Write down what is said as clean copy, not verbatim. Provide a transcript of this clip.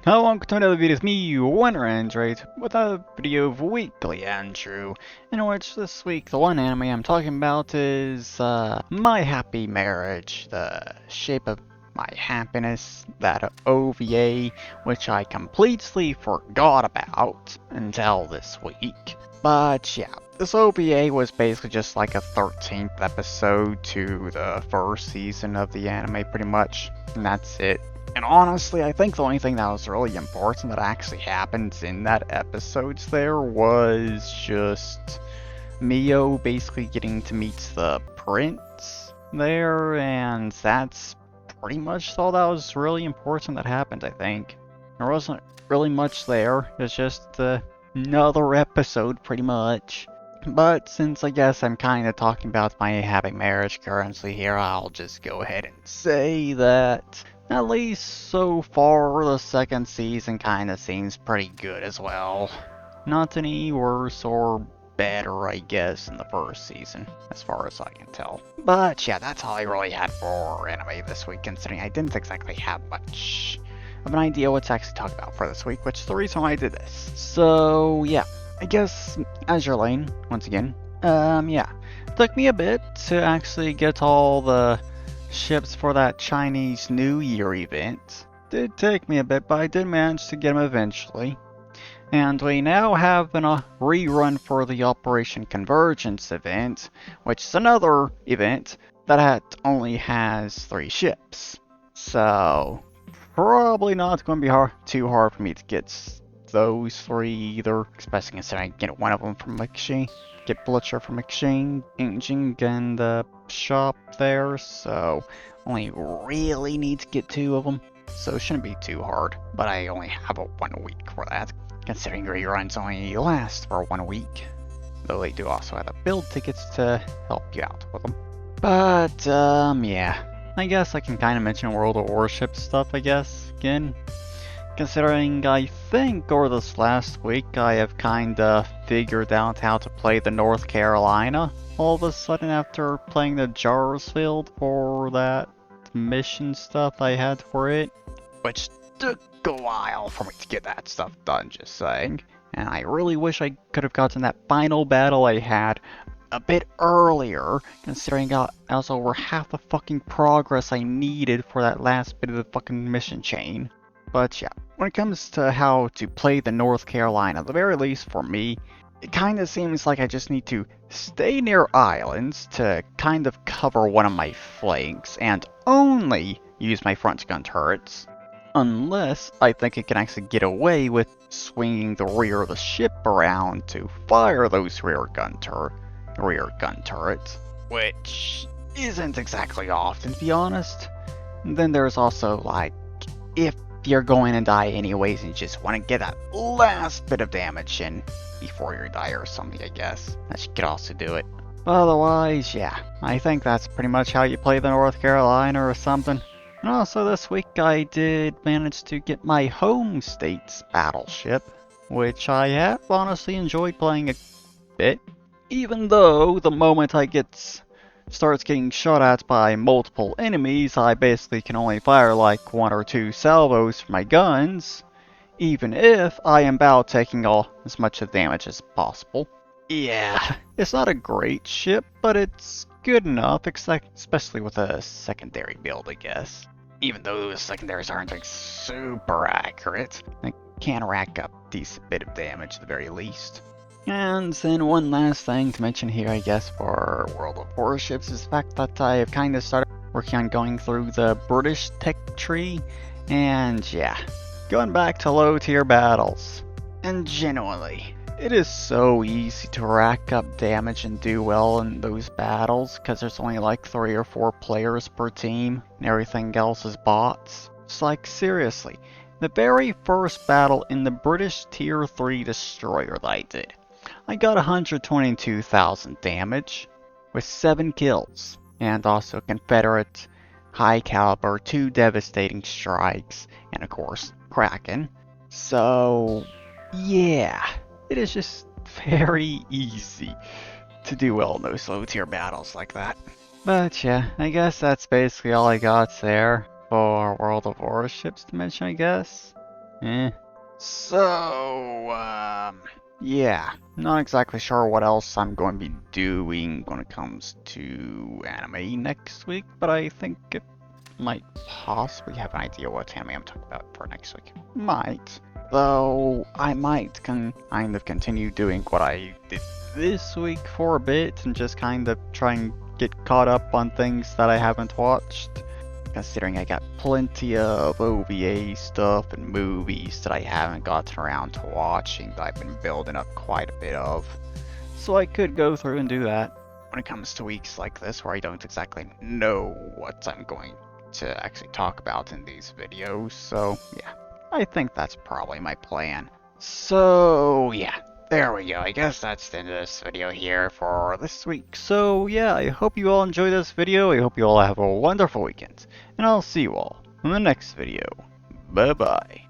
Hello, welcome to another video with me, Winter Android, with a video of Weekly Andrew, in which this week the one anime I'm talking about is My Happy Marriage, the shape of my happiness, that OVA, which I completely forgot about until this week. But yeah, this OVA was basically just like a 13th episode to the first season of the anime, pretty much, and that's it. And honestly, I think the only thing that was really important that actually happened in that episode there was just Mio basically getting to meet the prince there, and that's pretty much all that was really important that happened, I think. There wasn't really much there, it's just another episode pretty much. But since I guess I'm kind of talking about My Happy Marriage currently here, I'll just go ahead and say that at least so far, the second season kinda seems pretty good as well. Not any worse or better, I guess, than the first season, as far as I can tell. But yeah, that's all I really had for anime this week, considering I didn't exactly have much of an idea what to actually talk about for this week, which is the reason why I did this. So yeah, I guess Azur Lane, once again. Yeah. It took me a bit to actually get all the ships for that Chinese New Year event. Did take me a bit, but I did manage to get them eventually. And we now have a rerun for the Operation Convergence event, which is another event that only has 3 ships. So, probably not going to be too hard for me to get those 3 either, especially considering I get one of them from Exchange. Get Blitzer from exchanging and the shop there, so only really need to get 2 of them, so it shouldn't be too hard. But I only have 1 week for that, considering reruns only last for 1 week. Though they do also have the build tickets to help you out with them. But yeah, I guess I can kind of mention World of Warships stuff, I guess, again. Considering I think over this last week I have kinda figured out how to play the North Carolina all of a sudden after playing the Jarsfield for that mission stuff I had for it. Which took a while for me to get that stuff done, just saying. And I really wish I could have gotten that final battle I had a bit earlier, considering I was over half the fucking progress I needed for that last bit of the fucking mission chain. But yeah, when it comes to how to play the North Carolina, at the very least for me, it kind of seems like I just need to stay near islands to kind of cover one of my flanks and only use my front gun turrets. Unless I think it can actually get away with swinging the rear of the ship around to fire those rear gun turrets, which isn't exactly often, to be honest. And then there's also like, if you're going to die anyways and you just want to get that last bit of damage in before you die or something, I guess that you could also do it. But otherwise, yeah, I think that's pretty much how you play the North Carolina or something. And also this week I did manage to get my home state's battleship, which I have honestly enjoyed playing a bit, even though the moment I starts getting shot at by multiple enemies, I basically can only fire like 1 or 2 salvos from my guns, even if I am about taking as much of the damage as possible. Yeah, it's not a great ship, but it's good enough, especially with a secondary build, I guess. Even though the secondaries aren't like super accurate, they can rack up a decent bit of damage at the very least. And then one last thing to mention here, I guess, for World of Warships is the fact that I have kind of started working on going through the British tech tree, and yeah, going back to low tier battles. And genuinely, it is so easy to rack up damage and do well in those battles, because there's only like 3 or 4 players per team, and everything else is bots. It's like, seriously, the very first battle in the British tier 3 destroyer that I did, I got 122,000 damage with 7 kills, and also Confederate high caliber 2 devastating strikes, and of course Kraken. So yeah, it is just very easy to do well in those low tier battles like that. But yeah, I guess that's basically all I got there for World of Warships to mention, I guess. Eh. So, yeah, not exactly sure what else I'm going to be doing when it comes to anime next week, but I think it might possibly have an idea what anime I'm talking about for next week. Might. Though, I might kind of continue doing what I did this week for a bit and just kind of try and get caught up on things that I haven't watched. Considering I got plenty of OVA stuff and movies that I haven't gotten around to watching that I've been building up quite a bit of. So I could go through and do that when it comes to weeks like this where I don't exactly know what I'm going to actually talk about in these videos. So yeah, I think that's probably my plan. So yeah, there we go. I guess that's the end of this video here for this week. So yeah, I hope you all enjoy this video. I hope you all have a wonderful weekend. And I'll see you all in the next video. Bye bye.